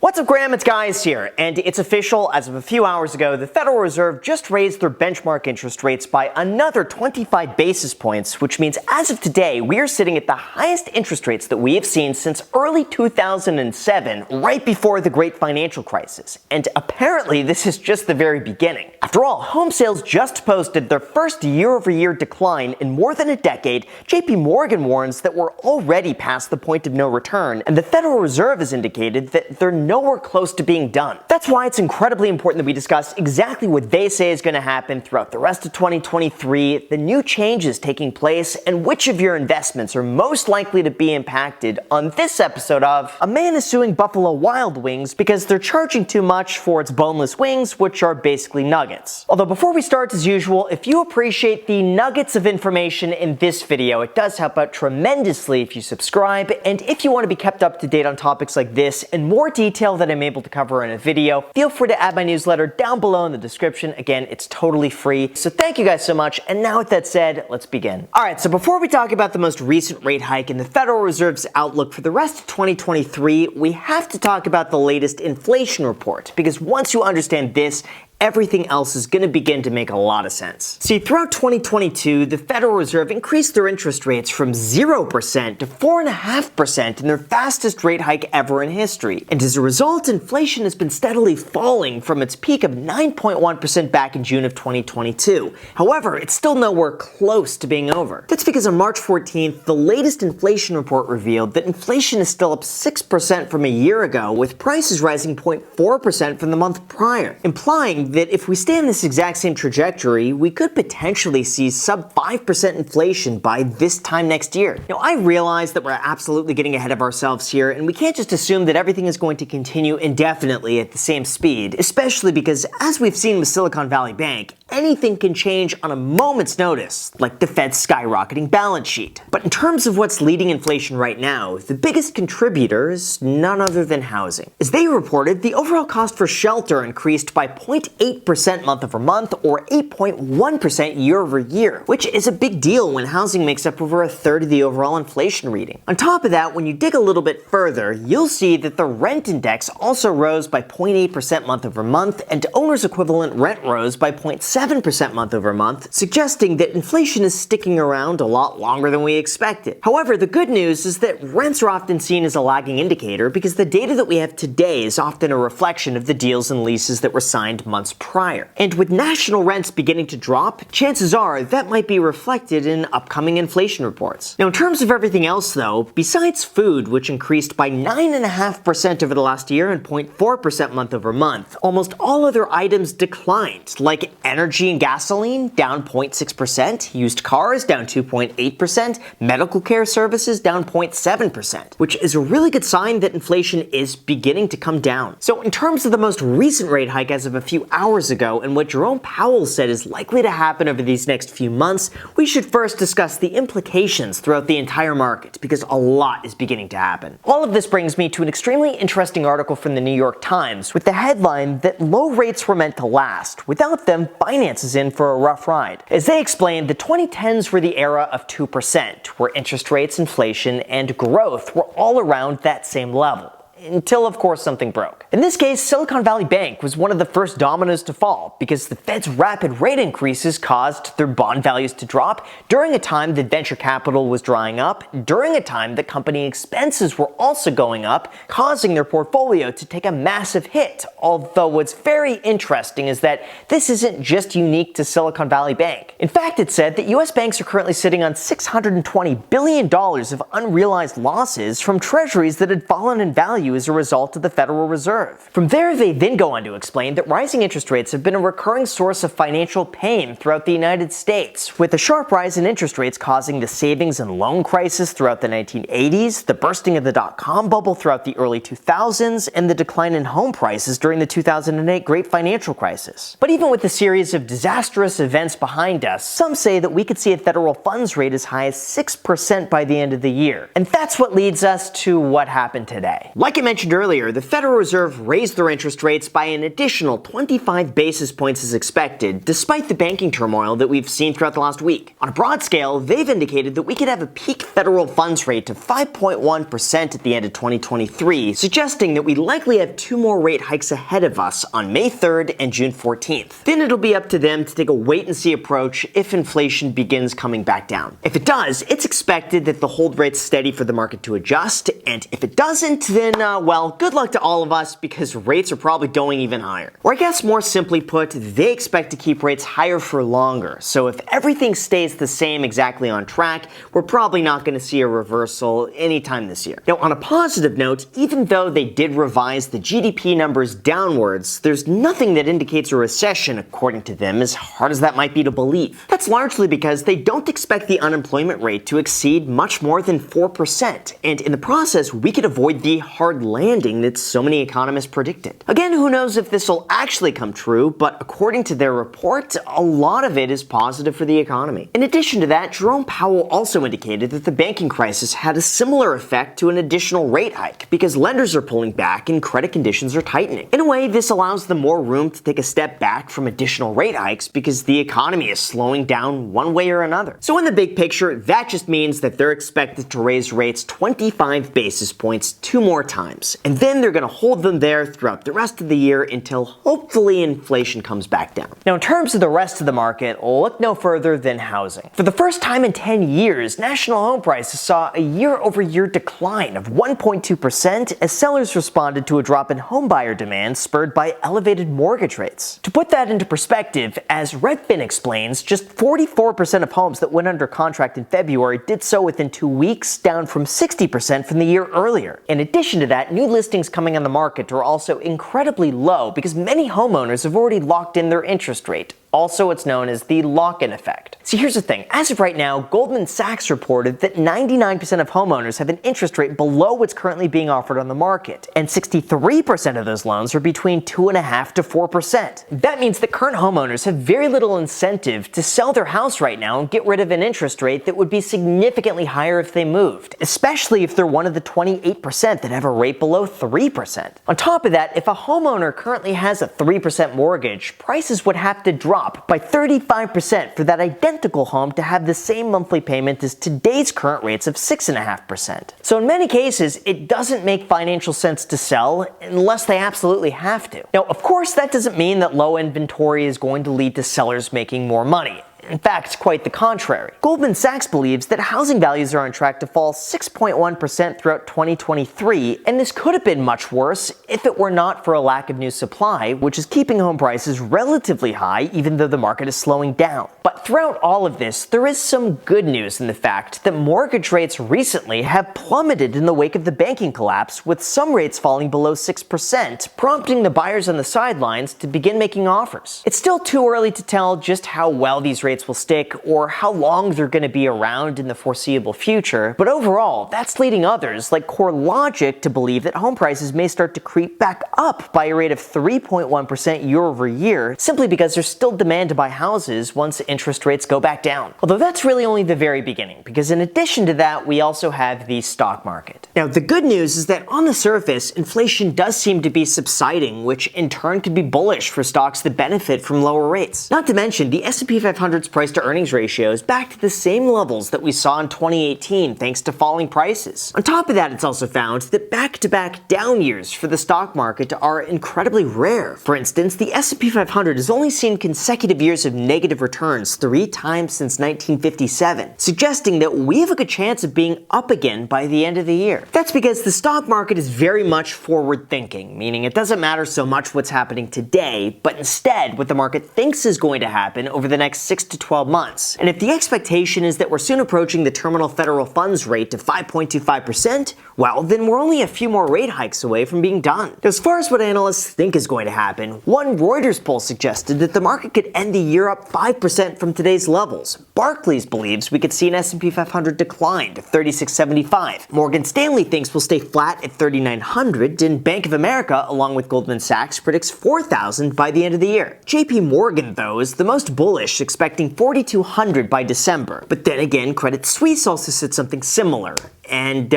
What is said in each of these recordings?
What's up, Graham? It's Guys here, and it's official. As of a few hours ago, the Federal Reserve just raised their benchmark interest rates by another 25 basis points, which means as of today, we are sitting at the highest interest rates that we have seen since early 2007, right before the Great Financial Crisis. And apparently, this is just the very beginning. After all, home sales just posted their first year-over-year decline in more than a decade. JP Morgan warns that we're already past the point of no return, and the Federal Reserve has indicated that they're nowhere close to being done. That's why it's incredibly important that we discuss exactly what they say is going to happen throughout the rest of 2023, the new changes taking place, and which of your investments are most likely to be impacted on this episode of A Man is Suing Buffalo Wild Wings because they're charging too much for its boneless wings, which are basically nuggets. Although before we start, as usual, if you appreciate the nuggets of information in this video, it does help out tremendously if you subscribe, and if you want to be kept up to date on topics like this and more detail that I'm able to cover in a video, feel free to add my newsletter down below in the description. Again, it's totally free. So thank you guys so much. And now with that said, let's begin. All right, so before we talk about the most recent rate hike and the Federal Reserve's outlook for the rest of 2023, we have to talk about the latest inflation report, because once you understand this, everything else is going to begin to make a lot of sense. See, throughout 2022, the Federal Reserve increased their interest rates from 0% to 4.5% in their fastest rate hike ever in history. And as a result, inflation has been steadily falling from its peak of 9.1% back in June of 2022. However, it's still nowhere close to being over. That's because on March 14th, the latest inflation report revealed that inflation is still up 6% from a year ago, with prices rising 0.4% from the month prior, implying that if we stay on this exact same trajectory, we could potentially see sub 5% inflation by this time next year. Now, I realize that we're absolutely getting ahead of ourselves here, and we can't just assume that everything is going to continue indefinitely at the same speed, especially because, as we've seen with Silicon Valley Bank, anything can change on a moment's notice, like the Fed's skyrocketing balance sheet. But in terms of what's leading inflation right now, the biggest contributor is none other than housing. As they reported, the overall cost for shelter increased by 0.8% month over month, or 8.1% year over year, which is a big deal when housing makes up over a third of the overall inflation reading. On top of that, when you dig a little bit further, you'll see that the rent index also rose by 0.8% month over month, and owner's equivalent rent rose by 0.7% month over month, suggesting that inflation is sticking around a lot longer than we expected. However, the good news is that rents are often seen as a lagging indicator because the data that we have today is often a reflection of the deals and leases that were signed months prior. And with national rents beginning to drop, chances are that might be reflected in upcoming inflation reports. Now, in terms of everything else though, besides food, which increased by 9.5% over the last year and 0.4% month over month, almost all other items declined, like energy and gasoline down 0.6%, used cars down 2.8%, medical care services down 0.7%, which is a really good sign that inflation is beginning to come down. So in terms of the most recent rate hike as of a few hours ago and what Jerome Powell said is likely to happen over these next few months, we should first discuss the implications throughout the entire market, because a lot is beginning to happen. All of this brings me to an extremely interesting article from the New York Times with the headline that low rates were meant to last. Without them, finance is in for a rough ride. As they explained, the 2010s were the era of 2%, where interest rates, inflation, and growth were all around that same level. Until, of course, something broke. In this case, Silicon Valley Bank was one of the first dominoes to fall because the Fed's rapid rate increases caused their bond values to drop during a time that venture capital was drying up, during a time that company expenses were also going up, causing their portfolio to take a massive hit. Although what's very interesting is that this isn't just unique to Silicon Valley Bank. In fact, it said that US banks are currently sitting on $620 billion of unrealized losses from treasuries that had fallen in value as a result of the Federal Reserve. From there, they then go on to explain that rising interest rates have been a recurring source of financial pain throughout the United States, with a sharp rise in interest rates causing the savings and loan crisis throughout the 1980s, the bursting of the dot-com bubble throughout the early 2000s, and the decline in home prices during the 2008 Great Financial Crisis. But even with the series of disastrous events behind us, some say that we could see a federal funds rate as high as 6% by the end of the year. And that's what leads us to what happened today. Like I mentioned earlier, the Federal Reserve raised their interest rates by an additional 25 basis points as expected, despite the banking turmoil that we've seen throughout the last week. On a broad scale, they've indicated that we could have a peak federal funds rate of 5.1% at the end of 2023, suggesting that we likely have 2 more rate hikes ahead of us on May 3rd and June 14th. Then it'll be up to them to take a wait-and-see approach if inflation begins coming back down. If it does, it's expected that the hold rate's steady for the market to adjust, and if it doesn't, then, well, good luck to all of us because rates are probably going even higher. Or I guess more simply put, they expect to keep rates higher for longer, so if everything stays the same exactly on track, we're probably not going to see a reversal anytime this year. Now, on a positive note, even though they did revise the GDP numbers downwards, there's nothing that indicates a recession, according to them, as hard as that might be to believe. That's largely because they don't expect the unemployment rate to exceed much more than 4%, and in the process, we could avoid the hard landing that so many economists predicted. Again, who knows if this will actually come true, but according to their report, a lot of it is positive for the economy. In addition to that, Jerome Powell also indicated that the banking crisis had a similar effect to an additional rate hike, because lenders are pulling back and credit conditions are tightening. In a way, this allows them more room to take a step back from additional rate hikes because the economy is slowing down one way or another. So in the big picture, that just means that they're expected to raise rates 25 basis points 2 more times, and then they're going to hold them there throughout the rest of the year until hopefully inflation comes back down. Now, in terms of the rest of the market, look no further than housing. For the first time in 10 years, national home prices saw a year-over-year decline of 1.2% as sellers responded to a drop in homebuyer demand spurred by elevated mortgage rates. To put that into perspective, as Redfin explains, just 44% of homes that went under contract in February did so within 2 weeks, down from 60% from the year earlier. In addition to that, new listings coming on the market are also incredibly low because many homeowners have already locked in their interest rate. Also, what's known as the lock-in effect. See, here's the thing. As of right now, Goldman Sachs reported that 99% of homeowners have an interest rate below what's currently being offered on the market, and 63% of those loans are between 2.5% to 4%. That means that current homeowners have very little incentive to sell their house right now and get rid of an interest rate that would be significantly higher if they moved, especially if they're one of the 28% that have a rate below 3%. On top of that, if a homeowner currently has a 3% mortgage, prices would have to drop by 35% for that identical home to have the same monthly payment as today's current rates of 6.5%. So in many cases, it doesn't make financial sense to sell unless they absolutely have to. Now, of course, that doesn't mean that low inventory is going to lead to sellers making more money. In fact, quite the contrary. Goldman Sachs believes that housing values are on track to fall 6.1% throughout 2023, and this could have been much worse if it were not for a lack of new supply, which is keeping home prices relatively high even though the market is slowing down. But throughout all of this, there is some good news in the fact that mortgage rates recently have plummeted in the wake of the banking collapse, with some rates falling below 6%, prompting the buyers on the sidelines to begin making offers. It's still too early to tell just how well these rates will stick or how long they're going to be around in the foreseeable future, but overall, that's leading others like CoreLogic to believe that home prices may start to creep back up by a rate of 3.1% year over year, simply because there's still demand to buy houses once interest rates go back down. Although that's really only the very beginning, because in addition to that, we also have the stock market. Now, the good news is that on the surface, inflation does seem to be subsiding, which in turn could be bullish for stocks that benefit from lower rates. Not to mention, the S&P 500's price to earnings ratio is back to the same levels that we saw in 2018 thanks to falling prices. On top of that, it's also found that back-to-back down years for the stock market are incredibly rare. For instance, the S&P 500 has only seen consecutive years of negative returns 3 times since 1957, suggesting that we have a good chance of being up again by the end of the year. That's because the stock market is very much forward-thinking, meaning it doesn't matter so much what's happening today, but instead what the market thinks is going to happen over the next 6 to 12 months. And if the expectation is that we're soon approaching the terminal federal funds rate of 5.25%, well, then we're only a few more rate hikes away from being done. As far as what analysts think is going to happen, one Reuters poll suggested that the market could end the year up 5% from today's levels. Barclays believes we could see an S&P 500 decline to 3675. Morgan Stanley thinks we'll stay flat at 3900, and Bank of America, along with Goldman Sachs, predicts 4000 by the end of the year. JP Morgan, though, is the most bullish, expecting 4200 by December. But then again, Credit Suisse also said something similar. And,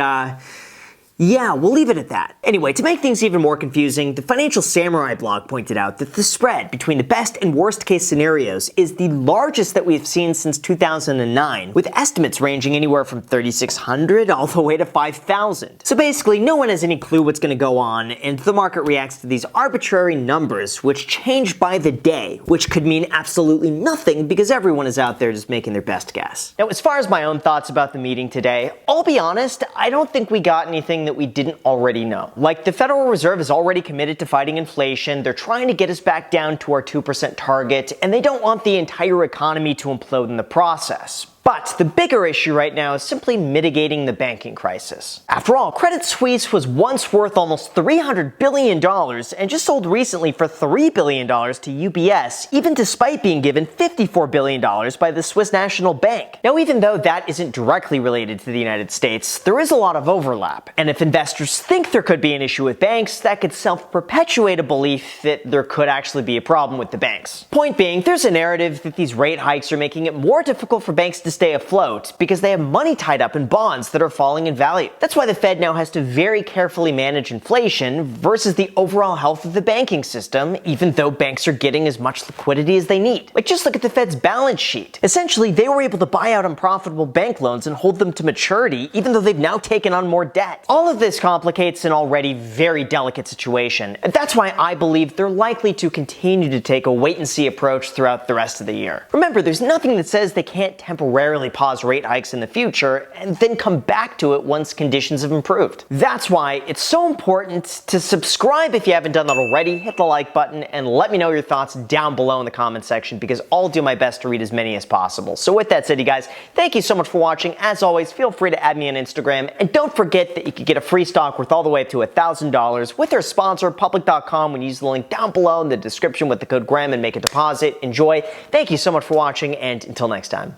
Yeah, we'll leave it at that. Anyway, to make things even more confusing, the Financial Samurai blog pointed out that the spread between the best and worst case scenarios is the largest that we've seen since 2009, with estimates ranging anywhere from 3,600 all the way to 5,000. So basically, no one has any clue what's going to go on, and the market reacts to these arbitrary numbers, which change by the day, which could mean absolutely nothing because everyone is out there just making their best guess. Now, as far as my own thoughts about the meeting today, I'll be honest, I don't think we got anything that we didn't already know. Like, the Federal Reserve is already committed to fighting inflation, they're trying to get us back down to our 2% target, and they don't want the entire economy to implode in the process. But the bigger issue right now is simply mitigating the banking crisis. After all, Credit Suisse was once worth almost $300 billion and just sold recently for $3 billion to UBS, even despite being given $54 billion by the Swiss National Bank. Now, even though that isn't directly related to the United States, there is a lot of overlap. And if investors think there could be an issue with banks, that could self-perpetuate a belief that there could actually be a problem with the banks. Point being, there's a narrative that these rate hikes are making it more difficult for banks to stay afloat because they have money tied up in bonds that are falling in value. That's why the Fed now has to very carefully manage inflation versus the overall health of the banking system, even though banks are getting as much liquidity as they need. Like, just look at the Fed's balance sheet. Essentially, they were able to buy out unprofitable bank loans and hold them to maturity, even though they've now taken on more debt. All of this complicates an already very delicate situation, and that's why I believe they're likely to continue to take a wait-and-see approach throughout the rest of the year. Remember, there's nothing that says they can't temporarily pause rate hikes in the future and then come back to it once conditions have improved. That's why it's so important to subscribe if you haven't done that already, hit the like button, and let me know your thoughts down below in the comment section because I'll do my best to read as many as possible. So with that said, you guys, thank you so much for watching. As always, feel free to add me on Instagram, and don't forget that you can get a free stock worth all the way up to $1,000 with our sponsor, Public.com, when you use the link down below in the description with the code GRAHAM and make a deposit. Enjoy. Thank you so much for watching, and until next time.